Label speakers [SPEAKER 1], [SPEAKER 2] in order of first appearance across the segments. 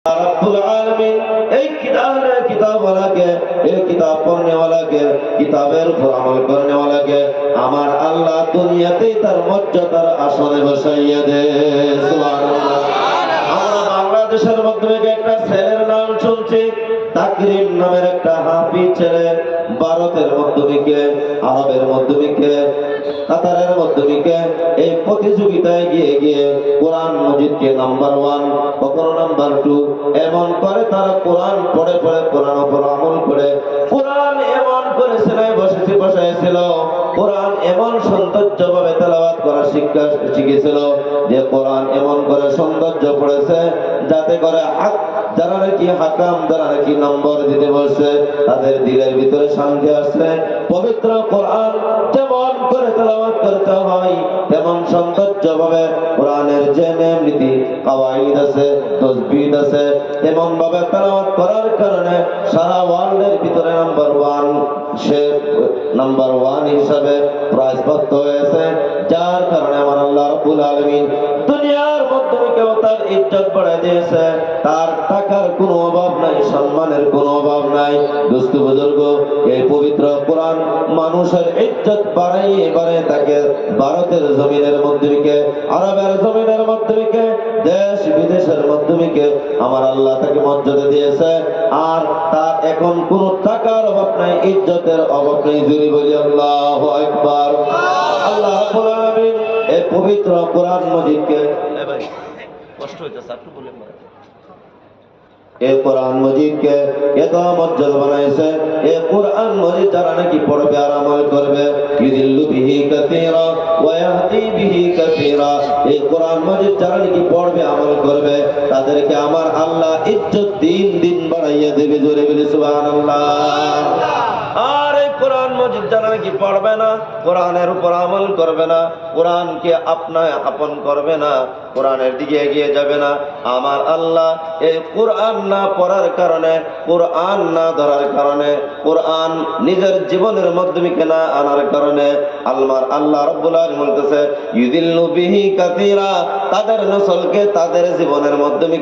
[SPEAKER 1] रब्बुल आलमीन एक किताब वाला के एक किताब पढ़ने वाला के किताबेर উপর আমল करने वाला के আমার আল্লাহ দুনিয়াতেই তার মর্যাদার আসনে বসাইয়া দেন সুবহানাল্লাহ। আমরা বাংলাদেশের মধ্যে একটা ছেলের নাম শুনছি, তাকরিম নামের একটা হাফিজ ছেলে, ভারতের মাধ্যমিকে, আরবের মাধ্যমিকে, কাতারের মাধ্যমিকে এই প্রতিযোগিতায় গিয়ে কোরআন মজিদকে নাম্বার 1 কখনো নাম্বার 2 এমন করে তারা কোরআন পড়ে কোরআন উপর আমল করে কোরআন এমন করে সেলাই বসাইছিল, কোরআন এমন সৌন্দর্যভাবে তেলাওয়াত করা শিখেছিল যে কোরআন এমন করে সৌন্দর্য পড়েছে যাতে করে যারা নাকি হাকাম, যারা নাকি নম্বর দিতে বসে তাদের দিলের ভিতরে শান্তি আসছে। পবিত্র কোরআন যেমন করে তেলাওয়াত করতে হয় তেমন সৌন্দর্যভাবে কোরআনের যে নিয়ম নীতি কাওয়াইদ আছে, তাসবিহ আছে, তেমন ভাবে তেলাওয়াত করার কারণে সারা ওয়ার্ল্ডের ভিতরে নাম্বার 1 সে নাম্বার 1 হিসাবে প্রাইজপ্রাপ্ত হয়েছে। যার কারণে আমার আল্লাহ রাব্বুল আলামিন দুনিয়ার মাধ্যমেও তার ইজ্জত বাড়ায় দিয়েছে। তার টাকার কোনো অভাব নাই, সম্মানের কোনো অভাব নাই। দোস্ত বুজুর্গ, এই পবিত্র কোরআন মানুষের ইজ্জত বাড়ায় তাকে ভারতের জমিনের মাধ্যমে, আরবের জমিনের মাধ্যমে, দেশ বিদেশের মাধ্যমে আমার আল্লাহ তাকে মর্যাদা দিয়েছে। আর তার এখন কোনো টাকার অভাব নাই, ইজ্জতের অভাব নেই। জুরি বলি আল্লাহু আকবার। আল্লাহ রাব্বুল আলামিন এই পবিত্র কোরআন মজিদকে কষ্ট হইতেছে একটু বলেন এই কোরআন মজিদকে এত মর্যাদা বানাইছে। এই কোরআন মজিদ যারা নাকি পড়বে আর আমল করবে ইউদিল্লু বিহি কাসীরা ওয়া ইয়াহদি বিহি কাসীরা, এই কোরআন মজিদ যারা নাকি পড়বে আমল করবে তাদেরকে আমার আল্লাহ ইজ্জত দিন দিন বাড়াইয়া দেবে। জোরে বলি সুবহানাল্লাহ। আর এই কোরআন মজিদ যারা নাকি পড়বে না, কোরআনের উপর আমল করবে না, কোরআনকে আপনায় আপন করবে না, কোরআনের দিকে এগিয়ে যাবে না, আমার আল্লাহ এই কোরআন না পড়ার কারণে, কোরআন না ধরার কারণে, কোরআন নিজের জীবনের মাধ্যমে না আনার কারণে আল্লাহ রাব্বুল আলামিন বলতেছে ইউদিল্লু বিহি কাসীরা, তাদের নসলকে তাদের জীবনের মাধ্যমে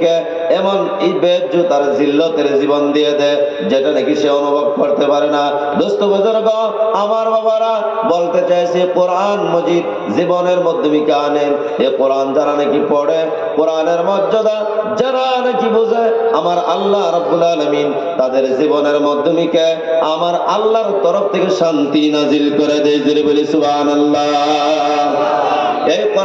[SPEAKER 1] এমন বেজ্জতার জিল্লতের জীবন দিয়ে দেয় যেটা নাকি সে অনুভব করতে পারে না। দোস্ত বুজুর্গ, আমার বাবারা বলতে চাইছে কোরআন মজিদ জীবনের মাধ্যমে আনেন। এ কোরআন যারা নাকি পড়ে, কোরআনের মর্যাদা যারা নাকি বোঝে, আমার আল্লাহ রাব্বুল আলামিন তাদের জীবনের মাধ্যমে আমার আল্লাহর তরফ থেকে শান্তি নাজিল করে দেয়। জোরে বলি সুবহানাল্লাহ। এই